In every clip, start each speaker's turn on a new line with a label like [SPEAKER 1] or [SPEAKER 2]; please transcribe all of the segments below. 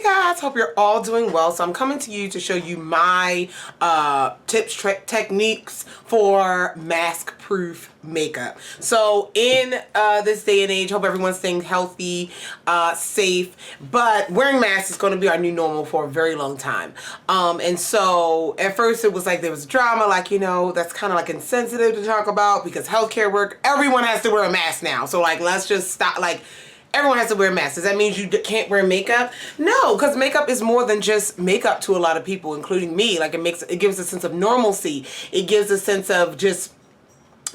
[SPEAKER 1] guys, hope you're all doing well. So I'm coming to you to show you my tips, techniques for mask proof makeup. So in this day and age, hope everyone's staying healthy, safe, but wearing masks is going to be our new normal for a very long time. And so at first it was like there was drama, like, you know, that's kind of like insensitive to talk about because healthcare work, everyone has to wear a mask now. So like, let's just stop, like, everyone has to wear masks. Does that mean you can't wear makeup? No, because makeup is more than just makeup to a lot of people, including me. Like it gives a sense of normalcy. It gives a sense of just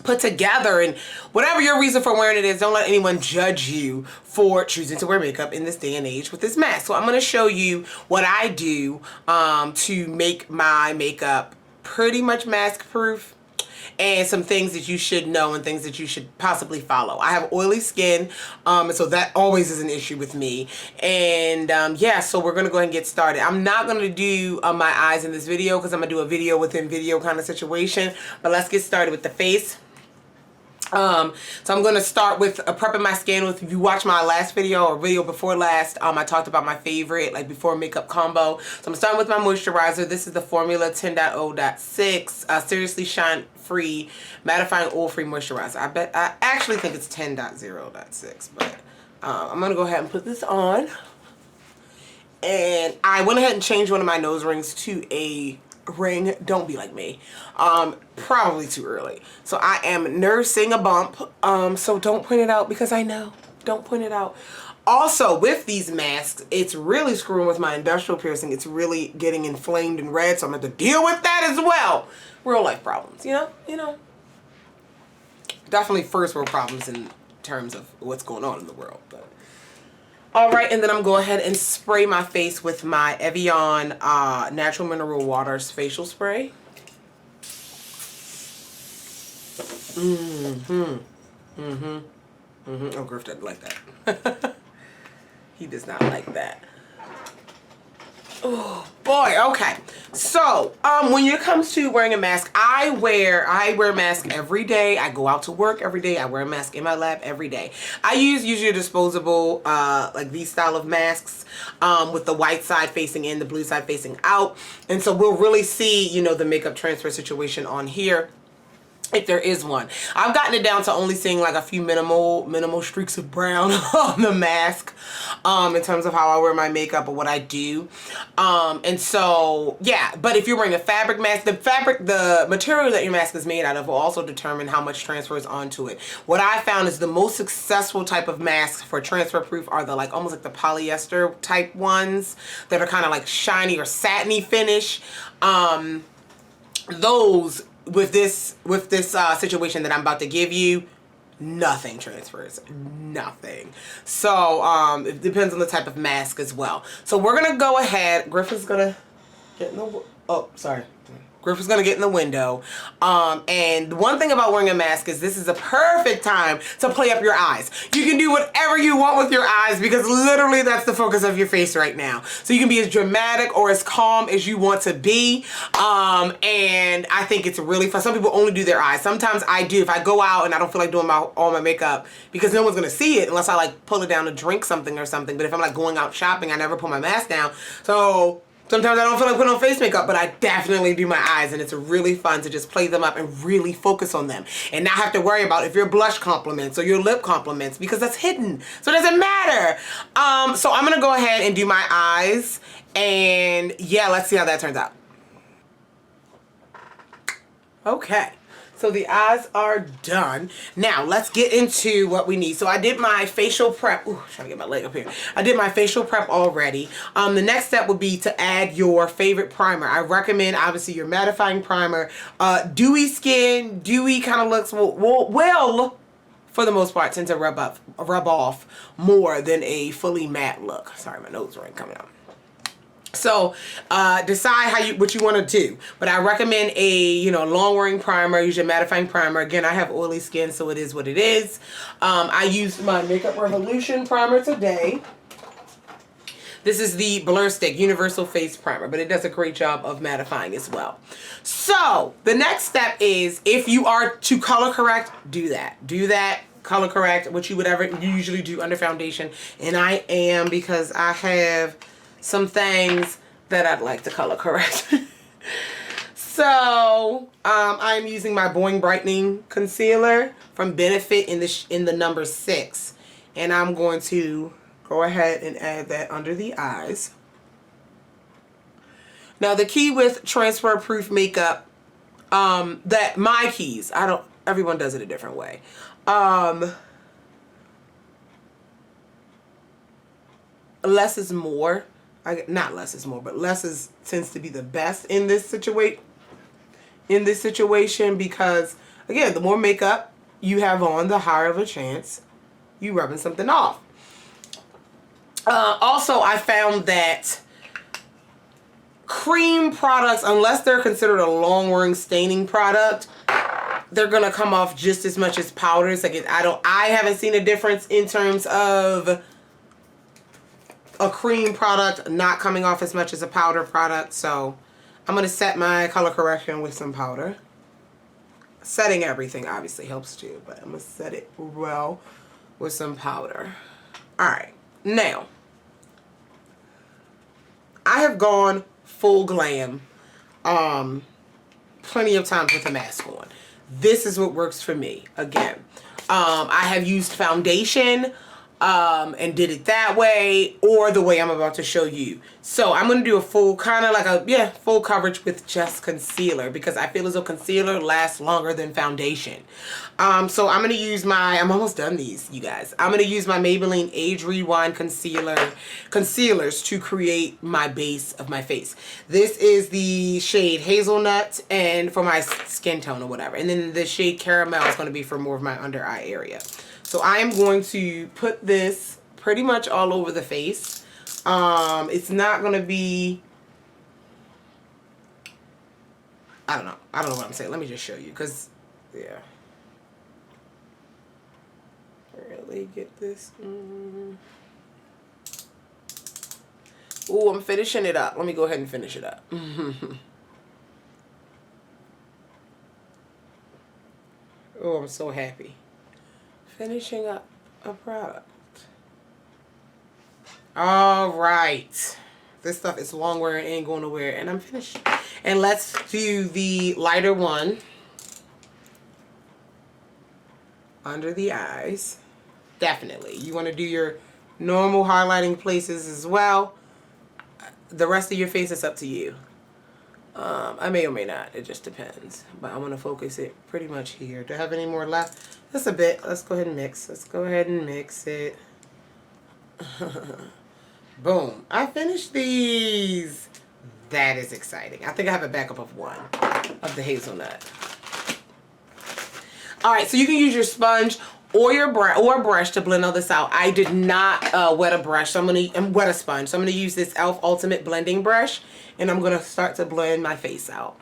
[SPEAKER 1] put together, and whatever your reason for wearing it is, don't let anyone judge you for choosing to wear makeup in this day and age with this mask. So I'm going to show you what I do to make my makeup pretty much mask proof, and some things that you should know and things that you should possibly follow. I have oily skin, and so that always is an issue with me. And yeah, so we're gonna go ahead and get started. I'm not gonna do my eyes in this video because I'm gonna do a video within video kind of situation, but let's get started with the face. So I'm going to start with prepping my skin with, if you watch my last video or video before last, I talked about my favorite, like before makeup combo. So I'm starting with my moisturizer. This is the Formula 10.0.6, Seriously Shine Free Mattifying Oil Free Moisturizer. I actually think it's 10.0.6, but I'm going to go ahead and put this on. And I went ahead and changed one of my nose rings to a ring. Don't be like me. Probably too early. So I am nursing a bump. So don't point it out because I know. Don't point it out. Also, with these masks, it's really screwing with my industrial piercing. It's really getting inflamed and red, so I'm going to have to deal with that as well. Real life problems, you know? Definitely first world problems in terms of what's going on in the world, but alright, and then I'm going to go ahead and spray my face with my Evian Natural Mineral Waters Facial Spray. Oh, Griff doesn't like that. He does not like that. Oh boy, okay. So, when it comes to wearing a mask, I wear a mask every day. I go out to work every day. I wear a mask in my lab every day. I use usually disposable, like these style of masks, with the white side facing in, the blue side facing out. And so we'll really see, you know, the makeup transfer situation on here, if there is one. I've gotten it down to only seeing like a few minimal streaks of brown on the mask, in terms of how I wear my makeup or what I do. And so, yeah, but if you're wearing a fabric mask, the material that your mask is made out of will also determine how much transfers onto it. What I found is the most successful type of masks for transfer proof are the like almost like the polyester type ones that are kind of like shiny or satiny finish. Those with this situation that I'm about to give you, nothing transfers, nothing. So it depends on the type of mask as well. So we're gonna go ahead. Griff is gonna get in the, oh sorry, Griff is gonna get in the window. And one thing about wearing a mask is this is a perfect time to play up your eyes. You can do whatever you want with your eyes because literally that's the focus of your face right now. So you can be as dramatic or as calm as you want to be. And I think it's really fun. Some people only do their eyes. Sometimes I do. If I go out and I don't feel like doing all my makeup because no one's gonna see it unless I like pull it down to drink something or something. But if I'm like going out shopping, I never put my mask down. So sometimes I don't feel like putting on face makeup, but I definitely do my eyes, and it's really fun to just play them up and really focus on them and not have to worry about if your blush compliments or your lip compliments because that's hidden, so it doesn't matter. So I'm gonna go ahead and do my eyes, and yeah, let's see how that turns out. Okay. So the eyes are done. Now let's get into what we need. So I did my facial prep. Ooh, trying to get my leg up here. I did my facial prep already. The next step would be to add your favorite primer. I recommend obviously your mattifying primer. Dewy skin, dewy kind of looks will for the most part tend to rub off more than a fully matte look. Sorry, my nose ring coming out. So decide what you want to do, but I recommend a long wearing primer. Use your mattifying primer. Again, I have oily skin, so it is what it is. I used my Makeup Revolution primer today. This is the Blur Stick Universal Face Primer, but it does a great job of mattifying as well. So the next step is, if you are to color correct, do that. Color correct, which you would usually do under foundation, and I am, because I have some things that I'd like to color correct. So I'm using my Boing Brightening Concealer from Benefit in the number 6. And I'm going to go ahead and add that under the eyes. Now the key with transfer proof makeup, that my keys, everyone does it a different way. Less is more. Not less is more, but less tends to be the best in this situation. Because again, the more makeup you have on, the higher of a chance you rubbing something off. Also, I found that cream products, unless they're considered a long-wearing staining product, they're gonna come off just as much as powders. Like I haven't seen a difference in terms of a cream product not coming off as much as a powder product. So I'm gonna set my color correction with some powder. Setting everything obviously helps too, but I'm gonna set it well with some powder. All right, now I have gone full glam plenty of times with a mask on. This is what works for me. Again, I have used foundation and did it that way, or the way I'm about to show you. So I'm going to do a full, kind of like a, full coverage with just concealer, because I feel as though concealer lasts longer than foundation. So I'm going to use I'm almost done these, you guys. I'm going to use my Maybelline Age Rewind concealers to create my base of my face. This is the shade Hazelnut, and for my skin tone or whatever. And then the shade Caramel is going to be for more of my under eye area. So I am going to put this pretty much all over the face. It's not going to be, I don't know what I'm saying. Let me just show you, because, yeah. Really get this. Ooh, I'm finishing it up. Let me go ahead and finish it up. Oh, I'm so happy. Finishing up a product. All right. This stuff is long wearing, ain't going nowhere, and I'm finished. And let's do the lighter one under the eyes. Definitely. You want to do your normal highlighting places as well. The rest of your face is up to you. I may or may not. It just depends. But I'm going to focus it pretty much here. Do I have any more left? Just a bit. Let's go ahead and mix. Let's go ahead and mix it. Boom. I finished these. That is exciting. I think I have a backup of one of the hazelnut. All right, so you can use your sponge or your brush to blend all this out. I did not wet a brush, so wet a sponge. So I'm gonna use this e.l.f. Ultimate Blending Brush, and I'm gonna start to blend my face out.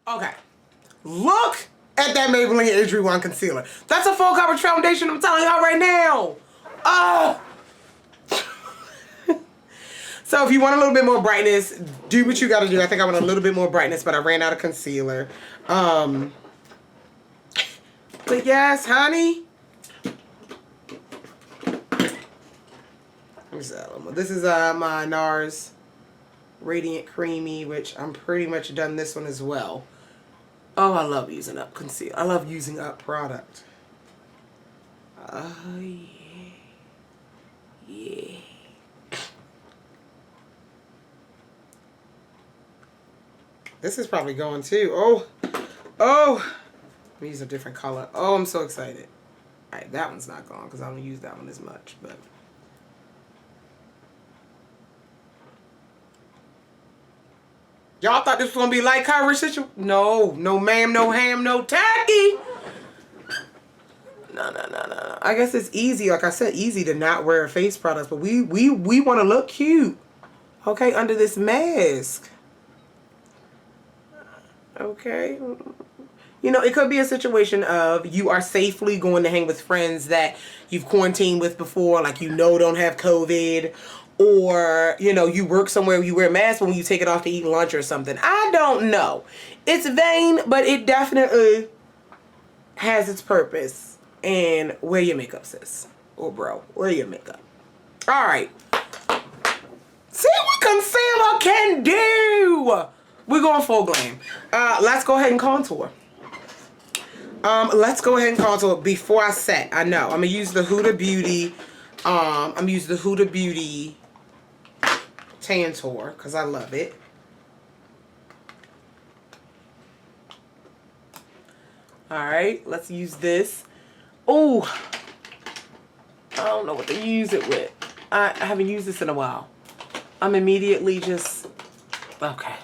[SPEAKER 1] Okay, look at that Maybelline Age Rewind Concealer. That's a full coverage foundation, I'm telling y'all right now. Oh! So if you want a little bit more brightness, do what you gotta do. I think I want a little bit more brightness, but I ran out of concealer. But yes, honey. This is my NARS Radiant Creamy, which I'm pretty much done this one as well. Oh, I love using up concealer. I love using up product. Oh, yeah. Yeah. This is probably going too. Oh. Oh. Let me use a different color. Oh, I'm so excited. All right, that one's not gone because I don't use that one as much, but. Y'all thought this was going to be light coverage situation? No, no ma'am, no ham, no tacky. I guess it's easy, like I said, easy to not wear face products, but we want to look cute, okay, under this mask. Okay. You know, it could be a situation of you are safely going to hang with friends that you've quarantined with before, like don't have COVID, or, you work somewhere where you wear a mask when you take it off to eat lunch or something. I don't know. It's vain, but it definitely has its purpose. And wear your makeup, sis. Or bro, wear your makeup. All right. See what concealer can do. We're going full glam. Let's go ahead and contour. Let's go ahead and contour before I set. I know. I'm going to use the Huda Beauty. I'm going to use the Huda Beauty Tantour because I love it. Alright, let's use this. Oh, I don't know what to use it with. I haven't used this in a while. I'm immediately just... Okay.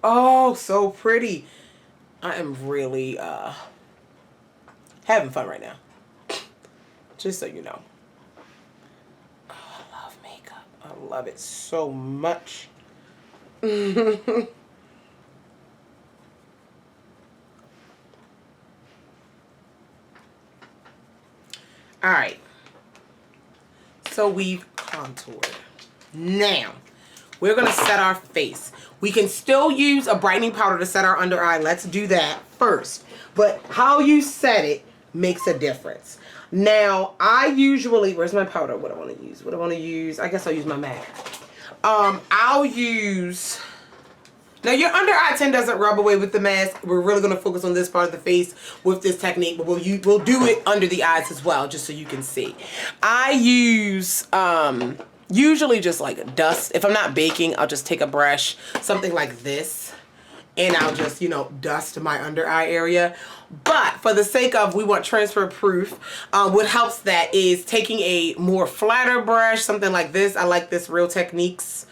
[SPEAKER 1] Oh, so pretty. I am really having fun right now. Just so you know. Oh, I love makeup. I love it so much. Alright. So we've contoured. Now, we're going to set our face. We can still use a brightening powder to set our under eye. Let's do that first. But how you set it makes a difference. Now, I usually... Where's my powder? What I want to use? What I want to use? I guess I'll use my MAC. I'll use... Now, your under eye tint doesn't rub away with the mask. We're really going to focus on this part of the face with this technique. But we'll do it under the eyes as well, just so you can see. I use... usually just like dust. If I'm not baking, I'll just take a brush, something like this, and I'll just, dust my under eye area. But for the sake of, we want transfer proof, what helps that is taking a more flatter brush, something like this. I like this Real Techniques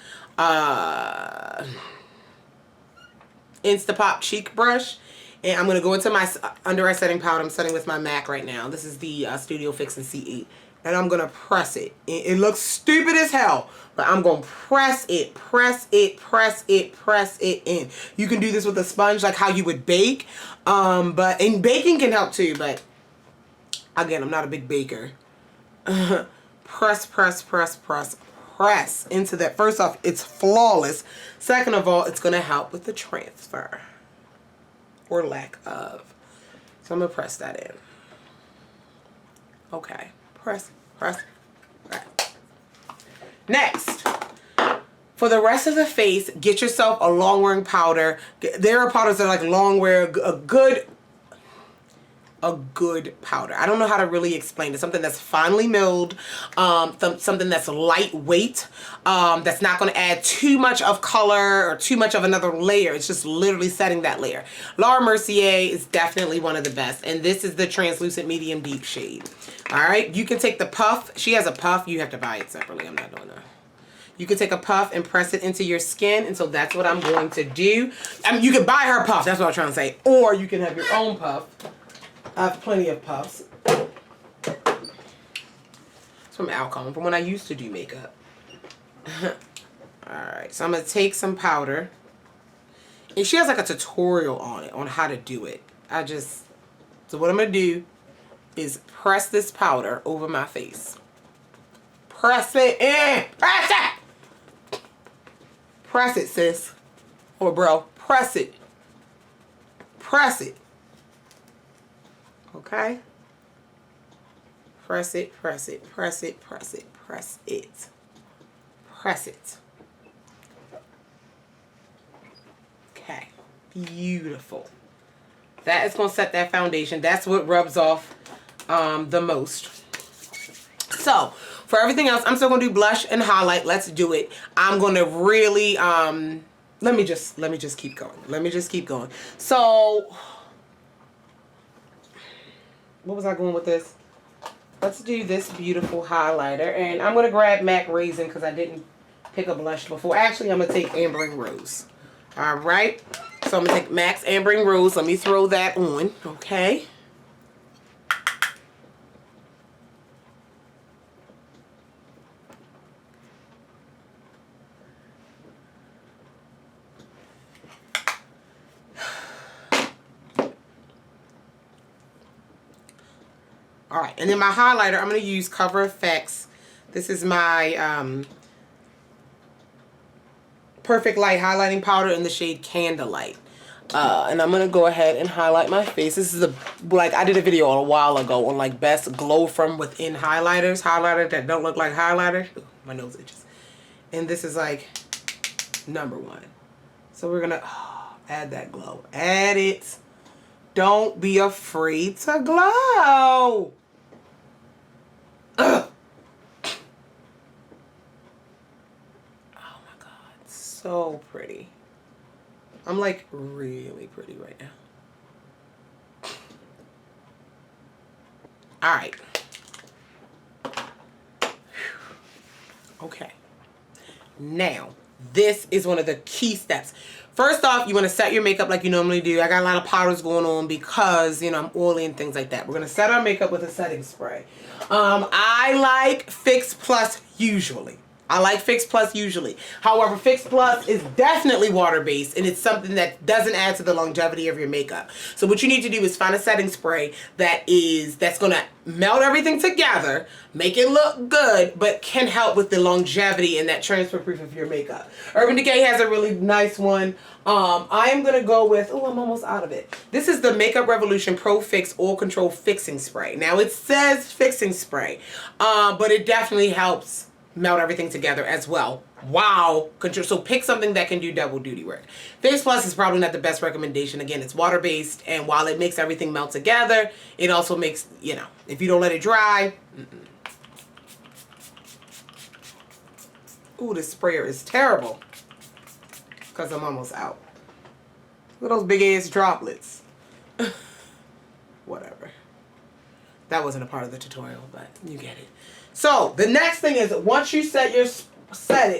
[SPEAKER 1] Instapop cheek brush. And I'm going to go into my under eye setting powder. I'm setting with my MAC right now. This is the Studio Fix and C8. And I'm going to press it. It looks stupid as hell, but I'm going to press it, press it, press it, press it in. You can do this with a sponge like how you would bake. And baking can help too, but again, I'm not a big baker. Press, press, press, press, press into that. First off, it's flawless. Second of all, it's going to help with the transfer or lack of. So I'm going to press that in. Okay. Press, press, press. Next, for the rest of the face, get yourself a long wearing powder. There are powders that are like long wear, a good powder. I don't know how to really explain it. Something that's finely milled, something that's lightweight, that's not going to add too much of color or too much of another layer. It's just literally setting that layer. Laura Mercier is definitely one of the best, and this is the translucent medium deep shade. All right, you can take the puff. She has a puff. You have to buy it separately. I'm not doing that. You can take a puff and press it into your skin, and so that's what I'm going to do. I mean, you can buy her puff. That's what I'm trying to say. Or you can have your own puff. I have plenty of puffs. It's from Alcone, from when I used to do makeup. Alright, so I'm going to take some powder. And she has like a tutorial on it, on how to do it. So what I'm going to do is press this powder over my face. Press it in! Press it! Press it, sis. Or bro, press it. Press it. Okay? Press it, press it, press it, press it, press it. Press it. Okay. Beautiful. That is going to set that foundation. That's what rubs off the most. So, for everything else, I'm still going to do blush and highlight. Let's do it. I'm going to really, let me just keep going. Let me just keep going. So, what was I going with this? Let's do this beautiful highlighter. And I'm going to grab MAC Raisin because I didn't pick a blush before. Actually, I'm going to take Ambering Rose. All right. So I'm going to take MAC's Ambering Rose. Let me throw that on. Okay. All right, and then my highlighter, I'm going to use Cover FX. This is my Perfect Light highlighting powder in the shade Candlelight. And I'm going to go ahead and highlight my face. This is I did a video a while ago on like best glow from within highlighters. Highlighters that don't look like highlighters. Ooh, my nose itches. And this is like #1. So we're going to add that glow. Add it. Don't be afraid to glow. Ugh. Oh my God, so pretty. I'm like really pretty right now. All right. Okay. Now, this is one of the key steps. First off, you want to set your makeup like you normally do. I got a lot of powders going on because, you know, I'm oily and things like that. We're going to set our makeup with a setting spray. I like Fix Plus usually. However, Fix Plus is definitely water-based, and it's something that doesn't add to the longevity of your makeup. So what you need to do is find a setting spray that's going to melt everything together, make it look good, but can help with the longevity and that transfer proof of your makeup. Urban Decay has a really nice one. I am going to go with, oh, I'm almost out of it. This is the Makeup Revolution Pro Fix Oil Control Fixing Spray. Now, it says fixing spray, but it definitely helps melt everything together as well. Wow. So pick something that can do double duty work. Fix Plus is probably not the best recommendation. Again, it's water-based, and while it makes everything melt together, it also makes, you know, if you don't let it dry. Ooh, this sprayer is terrible. Because I'm almost out. Look at those big ass droplets. Whatever. That wasn't a part of the tutorial, but you get it. So, the next thing is, once you set it.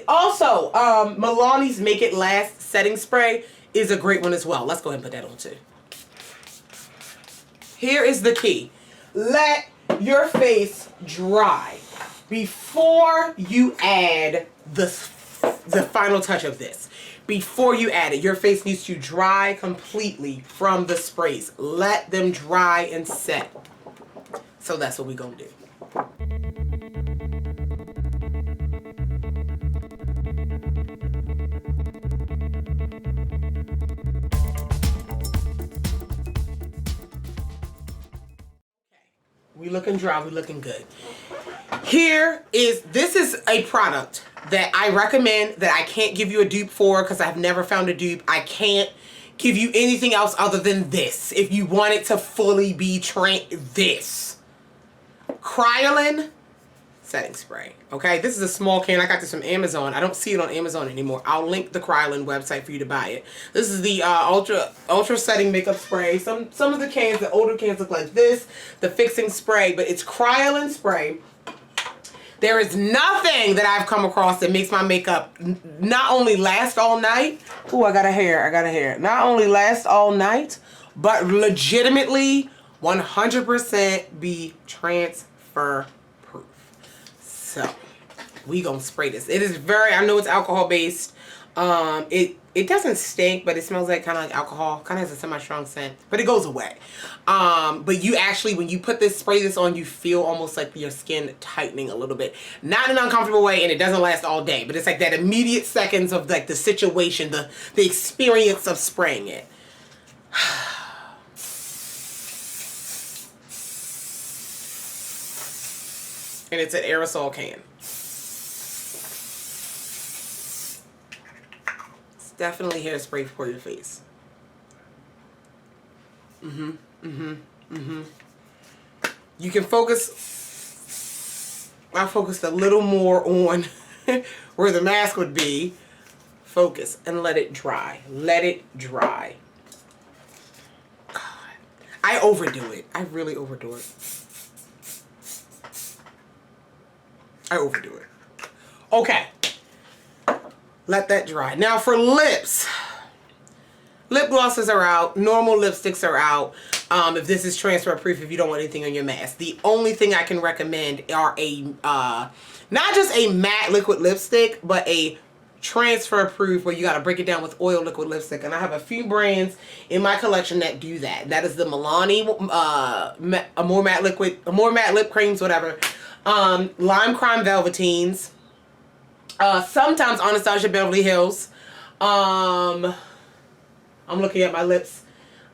[SPEAKER 1] Also, Milani's Make It Last setting spray is a great one as well. Let's go ahead and put that on too. Here is the key. Let your face dry before you add the final touch of this. Before you add it, your face needs to dry completely from the sprays. Let them dry and set. So that's what we're going to do. We looking dry, we looking good. This is a product that I recommend that I can't give you a dupe for because I've never found a dupe. I can't give you anything else other than this. If you want it to fully be this. Kryolan setting spray. Okay, this is a small can. I got this from Amazon. I don't see it on Amazon anymore. I'll link the Kryolan website for you to buy it. This is the ultra setting makeup spray. Some of the cans, the older cans look like this, the fixing spray, but it's Kryolan spray. There is nothing that I've come across that makes my makeup not only last all night. Ooh, I got a hair. Not only last all night, but legitimately 100% be transfer proof. So we gonna spray this. It is I know it's alcohol based. It doesn't stink, but it smells like kind of like alcohol. Kind of has a semi-strong scent, but it goes away. But you actually, when you spray this on, you feel almost like your skin tightening a little bit. Not in an uncomfortable way, and it doesn't last all day, but it's like that immediate seconds of like the situation, the experience of spraying it. And it's an aerosol can. It's definitely hairspray for your face. You can focus. I focused a little more on where the mask would be. Focus and let it dry. Let it dry. God, I overdo it. I really overdo it. Okay. let that dry. Now for lips, lip glosses are out, normal lipsticks are out. If this is transfer proof, if you don't want anything on your mask, the only thing I can recommend are a not just a matte liquid lipstick, but a transfer proof where you got to break it down with oil liquid lipstick. And I have a few brands in my collection that do that. That is the Milani more matte lip creams, whatever. Lime Crime Velveteens. Sometimes Anastasia Beverly Hills. I'm looking at my lips.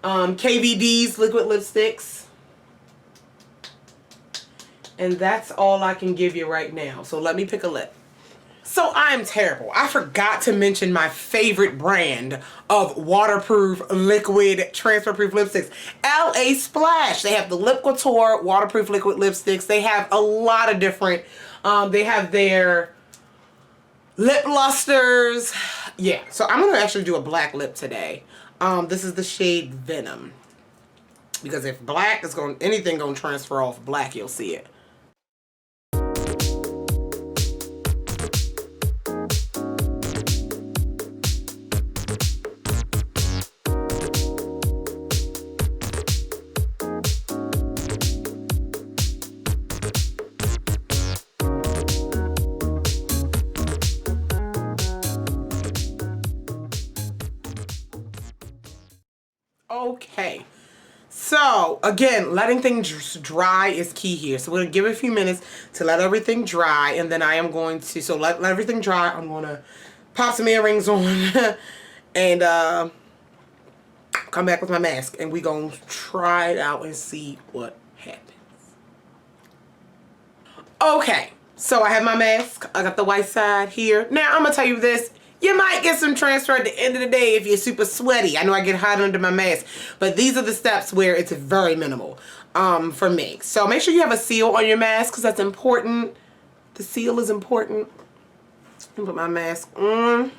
[SPEAKER 1] KVD's liquid lipsticks. And that's all I can give you right now. So let me pick a lip. So I'm terrible. I forgot to mention my favorite brand of waterproof liquid transfer proof lipsticks. LA Splash. They have the Lip Couture waterproof liquid lipsticks. They have a lot of different, they have their lip lusters. Yeah, so I'm going to actually do a black lip today. This is the shade Venom. Because if black is going, anything going to transfer off black, you'll see it. Okay, so again, letting things dry is key here. So we're going to give it a few minutes to let everything dry, and then I am going to, so let everything dry. I'm going to pop some earrings on and come back with my mask, and we're going to try it out and see what happens. Okay, so I have my mask. I got the white side here. Now, I'm going to tell you this. You might get some transfer at the end of the day if you're super sweaty. I know I get hot under my mask, but these are the steps where it's very minimal for me. So make sure you have a seal on your mask because that's important. The seal is important. I'll put my mask on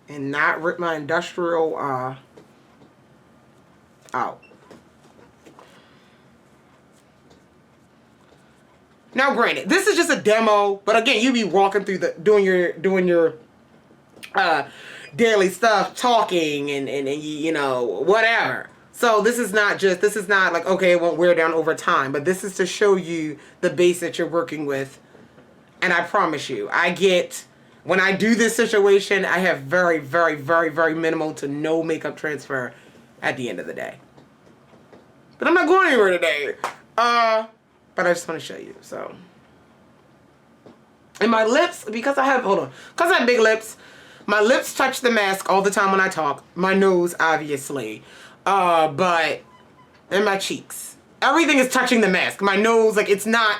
[SPEAKER 1] and not rip my industrial out. Now, granted, this is just a demo, but again, you be walking through the doing your daily stuff, talking and you know, whatever. So this is not like, okay, it won't wear down over time, but this is to show you the base that you're working with. And I promise you, when I do this situation, I have very, very, very, very minimal to no makeup transfer at the end of the day. But I'm not going anywhere today. But I just want to show you, so. And my lips, because I have big lips, my lips touch the mask all the time when I talk. My nose, obviously. But, and my cheeks. Everything is touching the mask. My nose, like, it's not,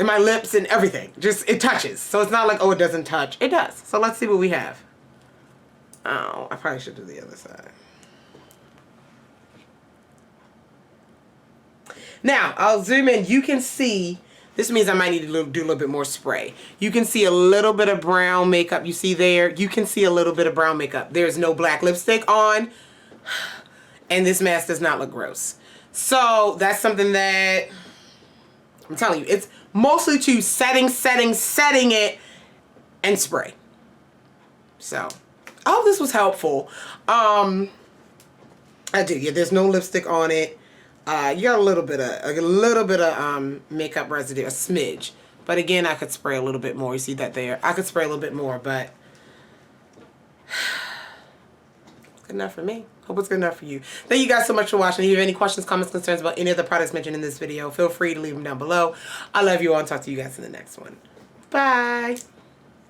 [SPEAKER 1] and my lips and everything. Just, it touches. So it's not like, oh, it doesn't touch. It does. So let's see what we have. Oh, I probably should do the other side. Now, I'll zoom in. You can see, this means I might need to do a little bit more spray. You can see a little bit of brown makeup. You see there? You can see a little bit of brown makeup. There's no black lipstick on. And this mask does not look gross. So, that's something that, I'm telling you, it's mostly to setting it, and spray. So, I hope this was helpful. I do. Yeah, there's no lipstick on it. You got a little bit of makeup residue, a smidge. But again, I could spray a little bit more. You see that there? I could spray a little bit more, but it's good enough for me. Hope it's good enough for you. Thank you guys so much for watching. If you have any questions, comments, concerns about any of the products mentioned in this video, feel free to leave them down below. I love you all and talk to you guys in the next one. Bye.